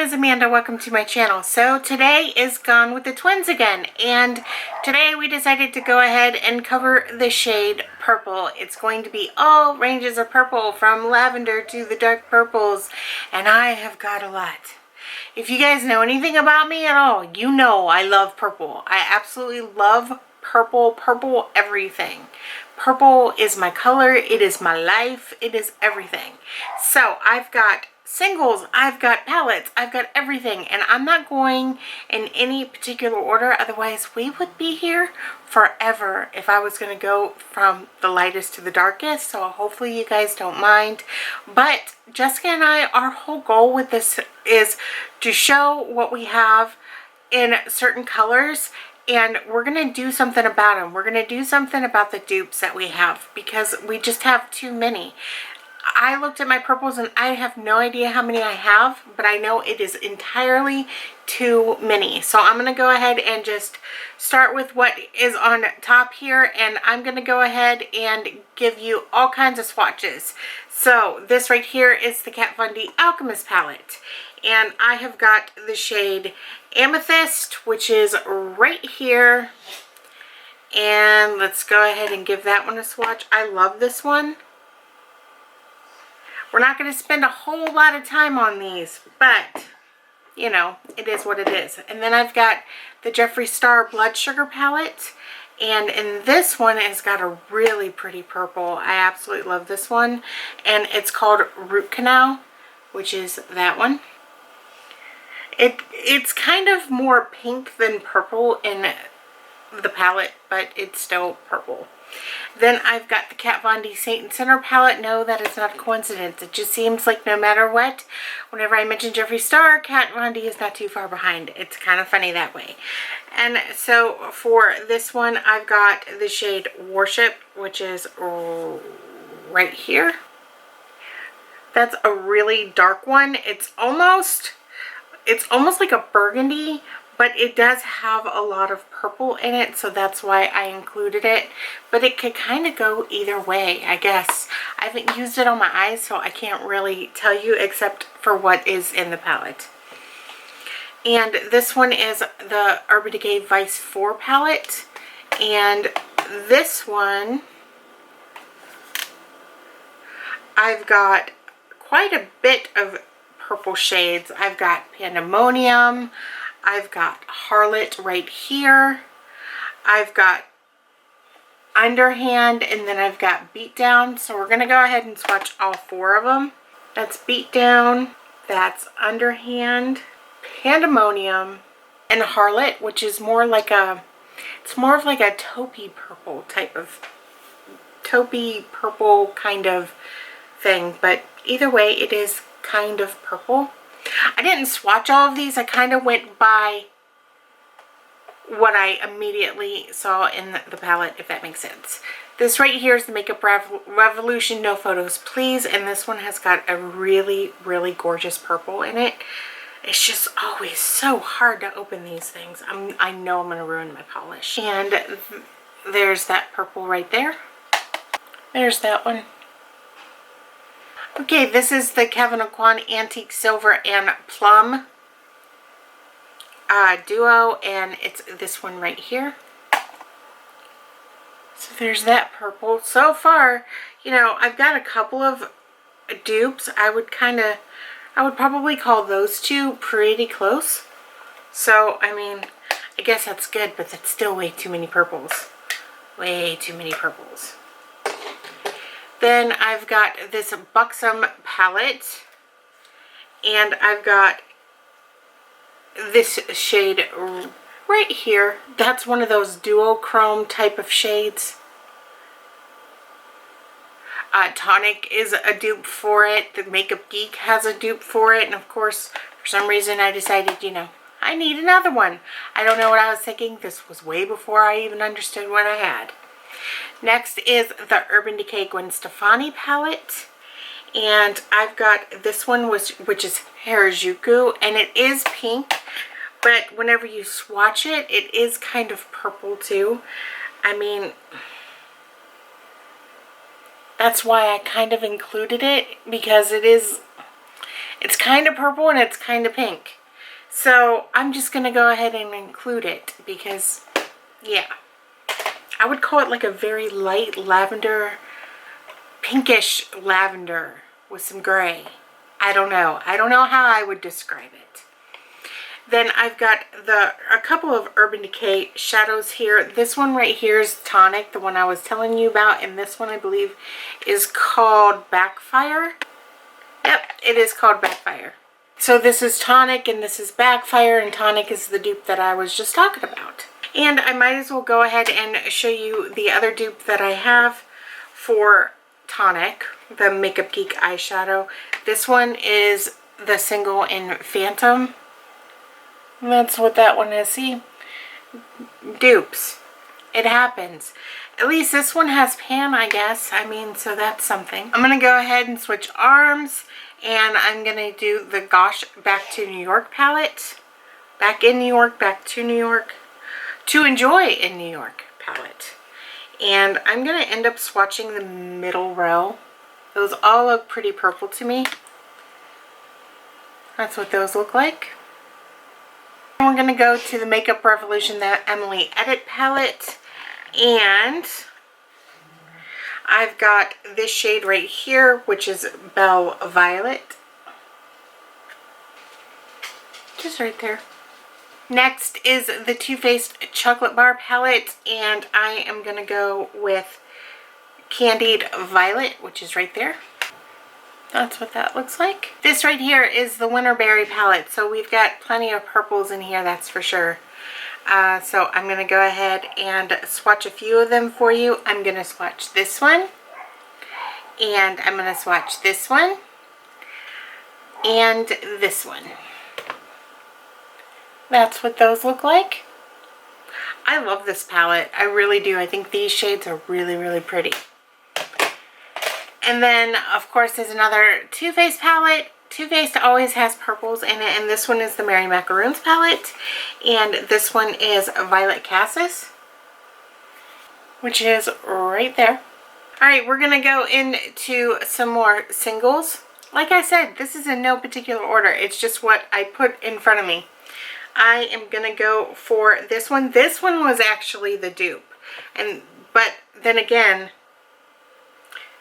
name is Amanda. Welcome to my channel. So today is Gone with the Twins again, and today we decided to go ahead and cover the shade Purple. It's going to be all ranges of purple from lavender to the dark purples, and I have got a lot. If you guys know anything about me at all, you know I love purple. I absolutely love purple everything. Purple is my color, it is my life, it is everything. So I've got singles, I've got palettes, I've got everything, and I'm not going in any particular order, otherwise we would be here forever if I was going to go from the lightest to the darkest. So hopefully you guys don't mind. But Jessica and I, our whole goal with this is to show what we have in certain colors, and we're going to do something about them. We're going to do something about the dupes that we have because we just have too many. I looked at my purples and I have no idea how many I have, but I know it is entirely too many. So I'm going to go ahead and just start with what is on top here, and I'm going to go ahead and give you all kinds of swatches. So this right here is the Fundy Alchemist palette, and I have got the shade Amethyst, which is right here, and let's go ahead and give that one a swatch. I love this one. We're not going to spend a whole lot of time on these, but, you know, it is what it is. And then I've got the Jeffree Star Blood Sugar palette. And in this one, it's got a really pretty purple. I absolutely love this one. And it's called Root Canal, which is that one. It's kind of more pink than purple in the palette, but it's still purple. Then I've got the Kat Von D Saint and Center palette. No, that is not a coincidence. It just seems like no matter what, whenever I mention Jeffree Star, Kat Von D is not too far behind. It's kind of funny that way. And so for this one, I've got the shade Worship, which is right here. That's a really dark one. It's almost like a burgundy, but it does have a lot of purple in it, so that's why I included it. But it could kind of go either way, I guess. I haven't used it on my eyes, so I can't really tell you except for what is in the palette. And this one is the Urban Decay Vice 4 palette. And this one, I've got quite a bit of purple shades. I've got Pandemonium, I've got Harlot right here, I've got Underhand, and then I've got Beatdown. So we're going to go ahead and swatch all four of them. That's Beatdown, that's Underhand, Pandemonium, and Harlot, which is more like it's more of like a taupey purple type of, taupey purple kind of thing. But either way, it is kind of purple. I didn't swatch all of these. I kind of went by what I immediately saw in the palette, if that makes sense. This right here is the Makeup Revolution No Photos Please, and this one has got a really, really gorgeous purple in it. It's just always so hard to open these things. I know I'm going to ruin my polish. And there's that purple right there. There's that one. Okay, this is the Kevin and Kuan Antique Silver and Plum duo, and it's this one right here. So there's that purple. So far, you know, I've got a couple of dupes. I would probably call those two pretty close. So, I mean, I guess that's good, but that's still way too many purples. Way too many purples. Then I've got this Buxom Palette, and I've got this shade right here. That's one of those duochrome type of shades. Tonic is a dupe for it. The Makeup Geek has a dupe for it, and of course, for some reason I decided, you know, I need another one. I don't know what I was thinking. This was way before I even understood what I had. Next is the Urban Decay Gwen Stefani palette, and I've got this one which is Harajuku, and it is pink, but whenever you swatch it, it is kind of purple too. I mean, that's why I kind of included it, because it is It's kind of purple and it's kind of pink. So I'm just going to go ahead and include it because, yeah. I would call it like a very light lavender, pinkish lavender with some gray. I don't know. I don't know how I would describe it. Then I've got a couple of Urban Decay shadows here. This one right here is Tonic, the one I was telling you about. And this one I believe is called Backfire. Yep, it is called Backfire. So this is Tonic and this is Backfire, and Tonic is the dupe that I was just talking about. And I might as well go ahead and show you the other dupe that I have for Tonic, the Makeup Geek eyeshadow. This one is the single in Phantom. That's what that one is. See? Dupes. It happens. At least this one has pan, I guess. I mean, so that's something. I'm going to go ahead and switch arms. And I'm going to do the Gosh Back to New York palette. Back in New York, back to New York. To Enjoy in New York palette. And I'm going to end up swatching the middle row. Those all look pretty purple to me. That's what those look like. And we're going to go to the Makeup Revolution, that Emily Edit palette. And I've got this shade right here, which is Belle Violet. Just right there. Next is the Too Faced Chocolate Bar palette, and I am going to go with Candied Violet, which is right there. That's what that looks like. This right here is the Winterberry palette, so we've got plenty of purples in here, that's for sure. So I'm going to go ahead and swatch a few of them for you. I'm going to swatch this one, and I'm going to swatch this one, and this one. That's what those look like. I love this palette. I really do. I think these shades are really, really pretty. And then, of course, there's another Too Faced palette. Too Faced always has purples in it, and this one is the Mary Macaroons palette. And this one is Violet Cassis, which is right there. Alright, we're going to go into some more singles. Like I said, this is in no particular order. It's just what I put in front of me. I am going to go for this one. This one was actually the dupe. But then again,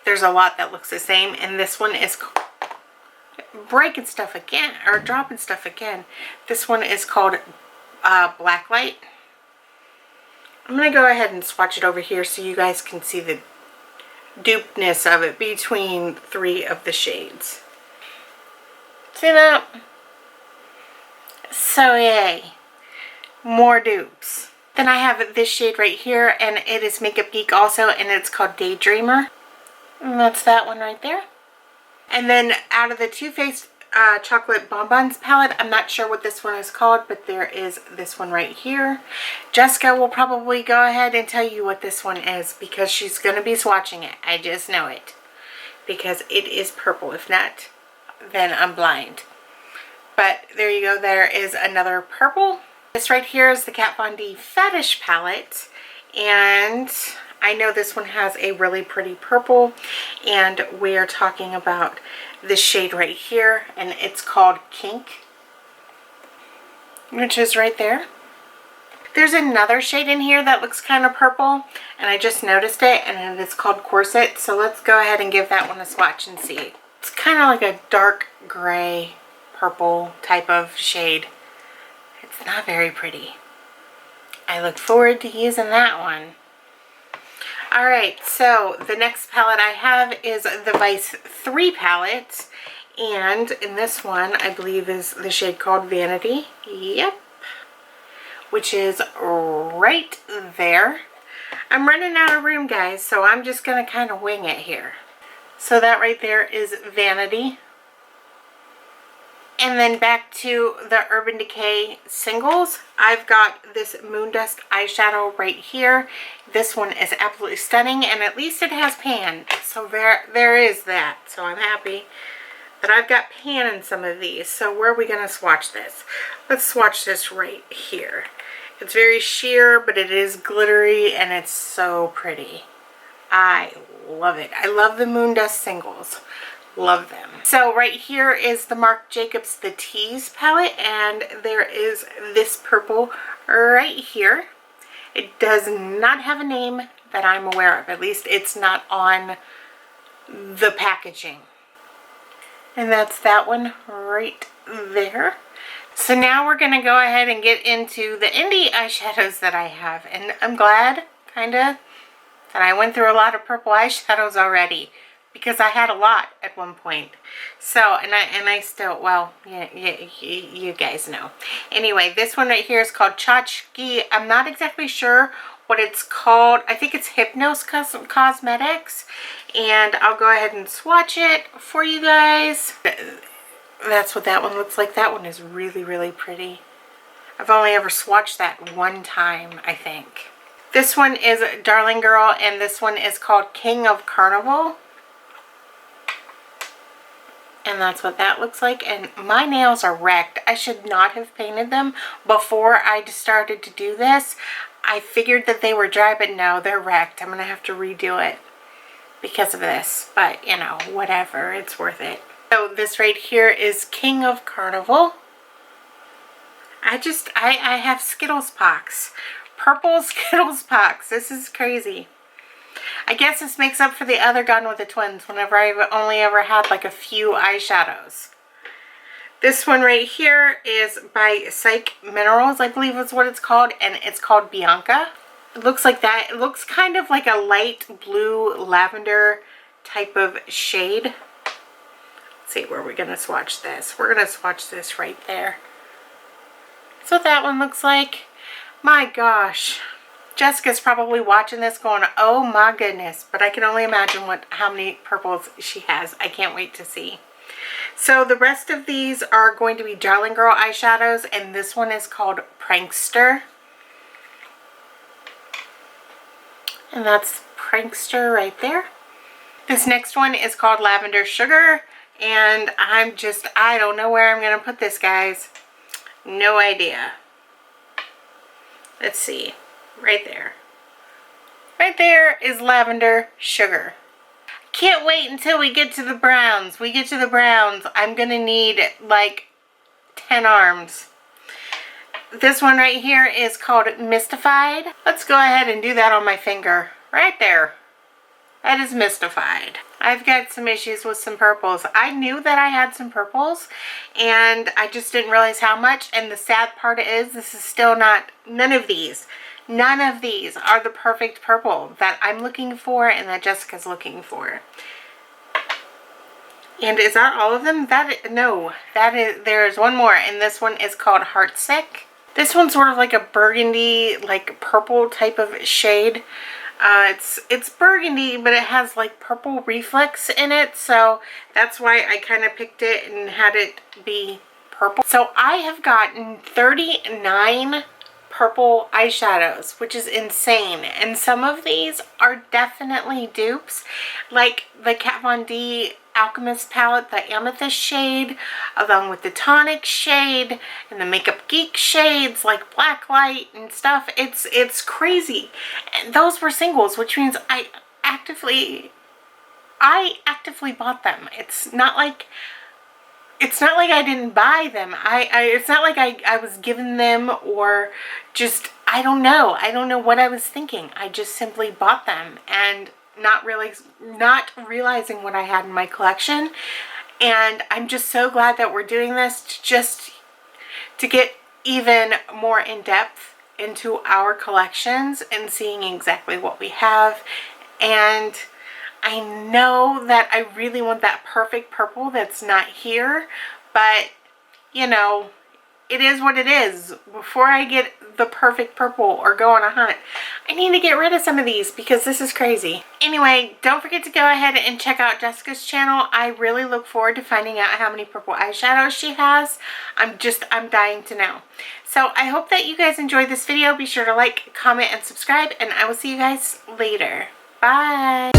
there's a lot that looks the same. And this one is breaking stuff again, or dropping stuff again. This one is called Blacklight. I'm going to go ahead and swatch it over here so you guys can see the dupeness of it between three of the shades. See that? So yay, more dupes. Then I have this shade right here, and it is Makeup Geek also, and it's called Daydreamer. And that's that one right there. And then out of the Too Faced Chocolate Bonbons palette, I'm not sure what this one is called, but there is this one right here. Jessica will probably go ahead and tell you what this one is because she's going to be swatching it. I just know it. Because it is purple. If not, then I'm blind. But there you go. There is another purple. This right here is the Kat Von D Fetish palette. And I know this one has a really pretty purple. And we are talking about this shade right here. And it's called Kink, which is right there. There's another shade in here that looks kind of purple. And I just noticed it. And it is called Corset. So let's go ahead and give that one a swatch and see. It's kind of like a dark gray purple type of shade. It's not very pretty. I look forward to using that one. Alright, so the next palette I have is the Vice 3 palette. And in this one, I believe is the shade called Vanity. Yep. Which is right there. I'm running out of room, guys, so I'm just going to kind of wing it here. So that right there is Vanity. And then back to the Urban Decay singles. I've got this Moondust eyeshadow right here. This one is absolutely stunning, and at least it has pan. So there is that. So I'm happy that I've got pan in some of these. So where are we going to swatch this? Let's swatch this right here. It's very sheer, but it is glittery, and it's so pretty. I love it. I love the Moondust singles. love them. So right here is the Marc Jacobs The Tease palette, and there is this purple right here. It does not have a name that I'm aware of. At least it's not on the packaging. And that's that one right there. So now we're going to go ahead and get into the NDI eyeshadows that I have. And I'm glad, kind of, that I went through a lot of purple eyeshadows already, because I had a lot at one point. So, and I still, well, you guys know. Anyway, this one right here is called Tchotchke. I'm not exactly sure what it's called. I think it's Hypnos Cosmetics. And I'll go ahead and swatch it for you guys. That's what that one looks like. That one is really, really pretty. I've only ever swatched that one time, I think. This one is Darling Girl, and this one is called King of Carnival. And that's what that looks like. And my nails are wrecked. I should not have painted them before I started to do this. I figured that they were dry, but no, they're wrecked. I'm going to have to redo it because of this. But, you know, whatever. It's worth it. So this right here is King of Carnival. I have Skittles pox. Purple Skittles pox. This is crazy. I guess this makes up for the other Gone with the Twins whenever I've only ever had like a few eyeshadows. This one right here is by Psych Minerals, I believe is what it's called, and it's called Bianca. It looks like that. It looks kind of like a light blue lavender type of shade. Let's see where we're going to swatch this. We're going to swatch this right there. That's what that one looks like. My gosh. Jessica's probably watching this going, oh my goodness. But I can only imagine how many purples she has. I can't wait to see. So the rest of these are going to be Darling Girl eyeshadows. And this one is called Prankster. And that's Prankster right there. This next one is called Lavender Sugar. And I don't know where I'm going to put this, guys. No idea. Let's see. Right there. Right there is Lavender Sugar. Can't wait until we get to the browns. We get to the browns. I'm going to need like 10 arms. This one right here is called Mystified. Let's go ahead and do that on my finger. Right there. That is Mystified. I've got some issues with some purples. I knew that I had some purples and I just didn't realize how much. And the sad part is this is still not, none of these are the perfect purple that I'm looking for and that Jessica's looking for. And is that all of them? No, there's one more, and this one is called Heartsick. This one's sort of like a burgundy, like purple type of shade. It's burgundy, but it has like purple reflex in it, so that's why I kind of picked it and had it be purple. So I have gotten 39 purple eyeshadows, which is insane, and some of these are definitely dupes, like the Kat Von D Alchemist palette, the Amethyst shade, along with the Tonic shade and the Makeup Geek shades like Blacklight and stuff. It's crazy. And those were singles, which means I actively bought them. It's not like I didn't buy them. It's not like I was given them or just, I don't know what I was thinking. I just simply bought them and not realizing what I had in my collection. And I'm just so glad that we're doing this to get even more in depth into our collections and seeing exactly what we have. And I know that I really want that perfect purple that's not here, but you know, it is what it is. Before I get the perfect purple or go on a hunt, I need to get rid of some of these because this is crazy. Anyway, don't forget to go ahead and check out Jessica's channel. I really look forward to finding out how many purple eyeshadows she has. I'm dying to know. So I hope that you guys enjoyed this video. Be sure to like, comment, and subscribe, and I will see you guys later. Bye!